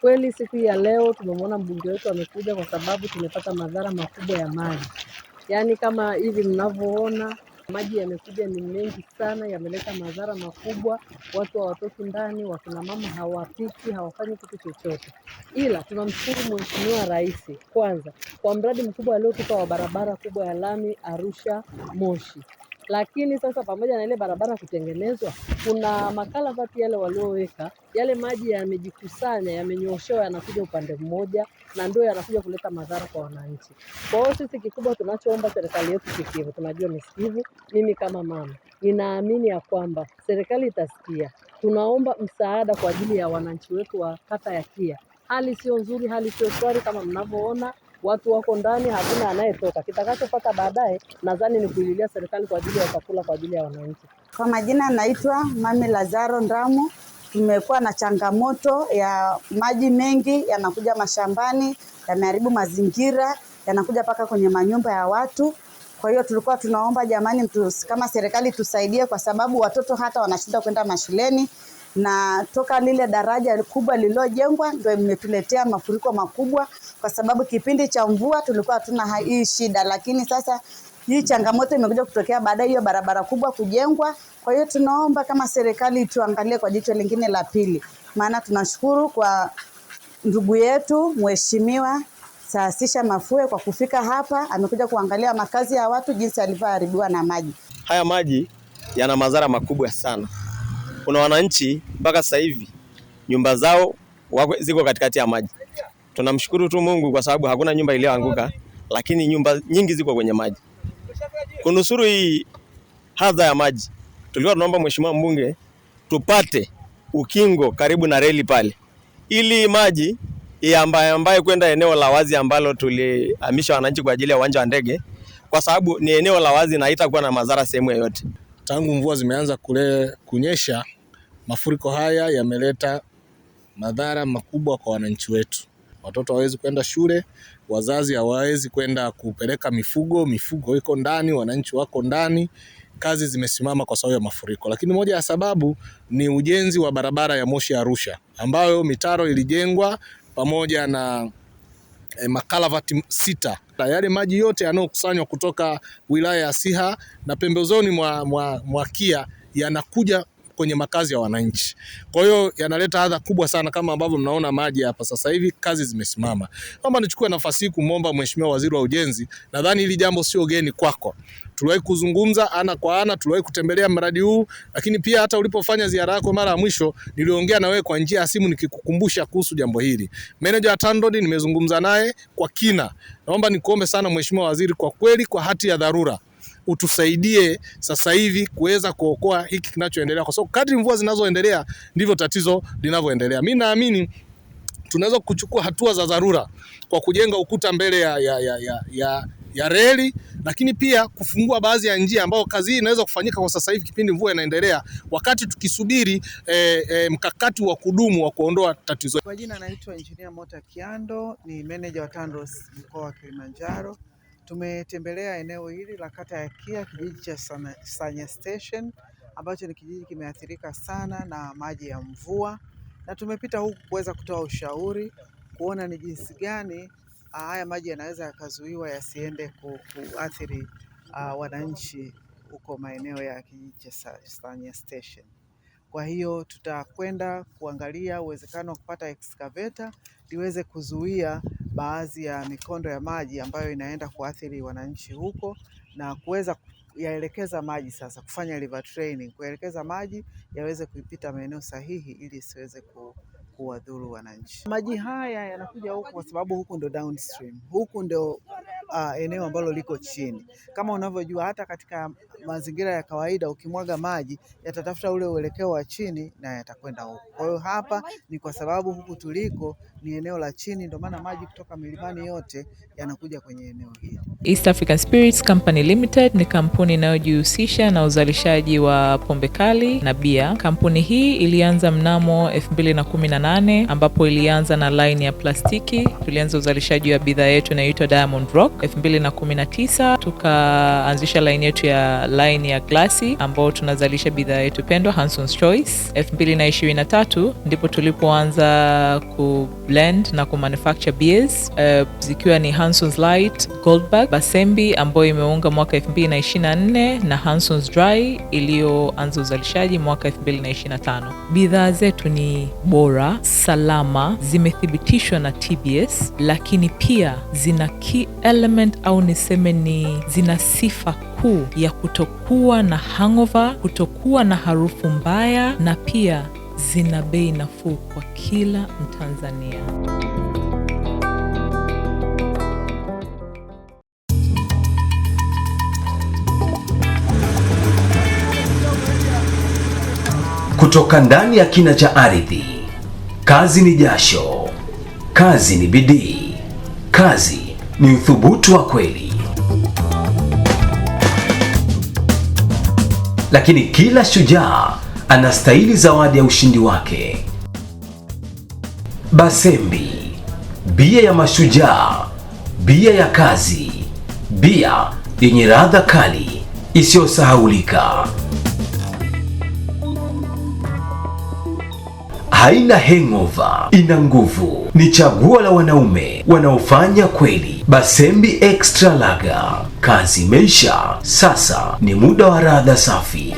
Kweli siku ya leo tumemwona mbunge wetu amekuja kwa sababu tumepata madhara makubwa ya maji. Yaani kama hivi mnavyoona maji yamekuja ni mengi sana, yameleta madhara makubwa. Watu hawatoki ndani, wakina mama hawapiki, hawafanyi kitu chochote. Ila tunamshukuru Mheshimiwa Rais kwanza kwa mradi mkubwa aliotupa wa barabara kubwa ya lami Arusha Moshi. Lakini sasa pamoja na ile barabara kutengenezwa, kuna makalavati yale walioweka, yale maji yamejikusanya, yamenyooshewa, yanakuja upande mmoja na ndio yanakuja kuleta madhara kwa wananchi. Kwa hiyo sisi kikubwa tunachoomba serikali yetu sikivu, tunajua ni sikivu. Mimi kama mama ninaamini ya kwamba serikali itasikia. Tunaomba msaada kwa ajili ya wananchi wetu wa kata ya Kia. Hali sio nzuri, hali sio shwari kama mnavyoona. Watu wako ndani, hakuna anayetoka. Kitakachopata baadaye nadhani ni kuililia serikali kwa ajili ya chakula kwa ajili ya wananchi. Kwa majina naitwa Mami Lazaro Ndamu. Tumekuwa na changamoto ya maji mengi yanakuja mashambani, yameharibu mazingira, yanakuja paka kwenye manyumba ya watu. Kwa hiyo tulikuwa tunaomba jamani, kama serikali tusaidie, kwa sababu watoto hata wanashinda kwenda mashuleni, na toka lile daraja kubwa lililojengwa ndio imetuletea mafuriko makubwa, kwa sababu kipindi cha mvua tulikuwa hatuna hii shida, lakini sasa hii changamoto imekuja kutokea baada hiyo barabara kubwa kujengwa. Kwa hiyo tunaomba kama serikali tuangalie kwa jicho lingine la pili. Maana tunashukuru kwa ndugu yetu Mheshimiwa Saasisha Mafue kwa kufika hapa, amekuja kuangalia makazi ya watu jinsi yalivyoharibiwa na maji. Haya maji yana madhara makubwa sana. Kuna wananchi mpaka sasa hivi nyumba zao ziko katikati ya maji. Tunamshukuru tu Mungu kwa sababu hakuna nyumba iliyoanguka, lakini nyumba nyingi ziko kwenye maji. Kunusuru hii hadha ya maji, tulikuwa tunaomba Mheshimiwa mbunge tupate ukingo karibu na reli pale, ili maji ambaye kwenda eneo la wazi ambalo tulihamisha wananchi kwa ajili ya uwanja wa ndege, kwa sababu ni eneo la wazi na haitakuwa na madhara sehemu yoyote. Tangu mvua zimeanza kunyesha, mafuriko haya yameleta madhara makubwa kwa wananchi wetu. Watoto hawezi kwenda shule, wazazi hawawezi kwenda kupeleka mifugo iko ndani, wananchi wako ndani, kazi zimesimama kwa sababu ya mafuriko. Lakini moja ya sababu ni ujenzi wa barabara ya Moshi Arusha, ambayo mitaro ilijengwa pamoja na makalavati 6. Yale maji yote yanayokusanywa kutoka wilaya ya Siha na pembezoni mwa Kia yanakuja kwenye makazi ya wananchi. Kwa hiyo yanaleta adha kubwa sana, kama ambavyo mnaona maji hapa sasa hivi, kazi zimesimama. Kama nichukue nafasi hii kumwomba Mheshimiwa Waziri wa Ujenzi, nadhani hili jambo sio geni kwako. Tuliwahi kuzungumza ana kwa ana, tuliwahi kutembelea mradi huu, lakini pia hata ulipofanya ziara yako mara ya mwisho niliongea na wewe kwa njia ya simu nikikukumbusha kuhusu jambo hili. Meneja wa TANROADS nimezungumza naye kwa kina. Naomba nikuombe sana Mheshimiwa Waziri, kwa kweli kwa hati ya dharura utusaidie sasa hivi kuweza kuokoa hiki kinachoendelea, kwa sababu kadri mvua zinazoendelea ndivyo tatizo linavyoendelea. Mimi naamini tunaweza kuchukua hatua za dharura kwa kujenga ukuta mbele ya reli, lakini pia kufungua baadhi ya njia ambayo kazi hii inaweza kufanyika kwa sasa hivi kipindi mvua inaendelea, wakati tukisubiri mkakati wa kudumu wa kuondoa tatizo. Kwa jina naitwa Engineer Mota Kiando, ni manager wa TANROADS mkoa wa Kilimanjaro. Tumetembelea eneo hili la kata ya Kia, kijiji cha Sanya Station, ambacho ni kijiji kimeathirika sana na maji ya mvua, na tumepita huku kuweza kutoa ushauri, kuona ni jinsi gani haya maji yanaweza yakazuiwa yasiende kuathiri wananchi huko maeneo ya kijiji cha Sanya Station. Kwa hiyo tutakwenda kuangalia uwezekano wa kupata excavator liweze kuzuia baadhi ya mikondo ya maji ambayo inaenda kuathiri wananchi huko, na kuweza yaelekeza maji sasa, kufanya river training, kuelekeza maji yaweze kuipita maeneo sahihi ili isiweze kuwadhuru wananchi. Maji haya yanakuja huku kwa sababu huku ndo downstream, huku ndo eneo ambalo liko chini. Kama unavyojua, hata katika mazingira ya kawaida ukimwaga maji yatatafuta ule uelekeo wa chini na yatakwenda huko. Kwa hiyo hapa ni kwa sababu huku tuliko ni eneo la chini, ndio maana maji kutoka milimani yote yanakuja kwenye eneo hili. East African Spirits Company Limited ni kampuni inayojihusisha na uzalishaji wa pombe kali na bia. Kampuni hii ilianza mnamo 2018 ambapo ilianza na line ya plastiki. Tulianza uzalishaji wa bidhaa yetu inaitwa Diamond Rock. 2019 tukaanzisha line yetu ya line ya glasi ambao tunazalisha bidhaa yetu pendwa Hanson's Choice. 2023 ndipo tulipoanza ku blend na ku manufacture beers zikiwa ni Hanson's Light, Goldberg, Basembi ambayo imeunga mwaka 2024 na Hanson's Dry iliyoanza uzalishaji mwaka 2025. Bidhaa zetu ni bora, salama, zimethibitishwa na TBS, lakini pia zina key element au niseme ni zina sifa kuu ya kutokuwa na hangover, kutokuwa na harufu mbaya, na pia zina bei nafuu kwa kila Mtanzania. Kutoka ndani ya kina cha ardhi, kazi ni jasho, kazi ni bidii, kazi ni uthubutu wa kweli. Lakini kila shujaa anastahili zawadi ya ushindi wake. Basembi, bia ya mashujaa, bia ya kazi, bia yenye ladha kali isiyosahaulika. Haina hangover, ina nguvu. Ni chaguo la wanaume wanaofanya kweli. Basembi Extra Lager. Kazi imeisha, sasa ni muda wa ladha safi.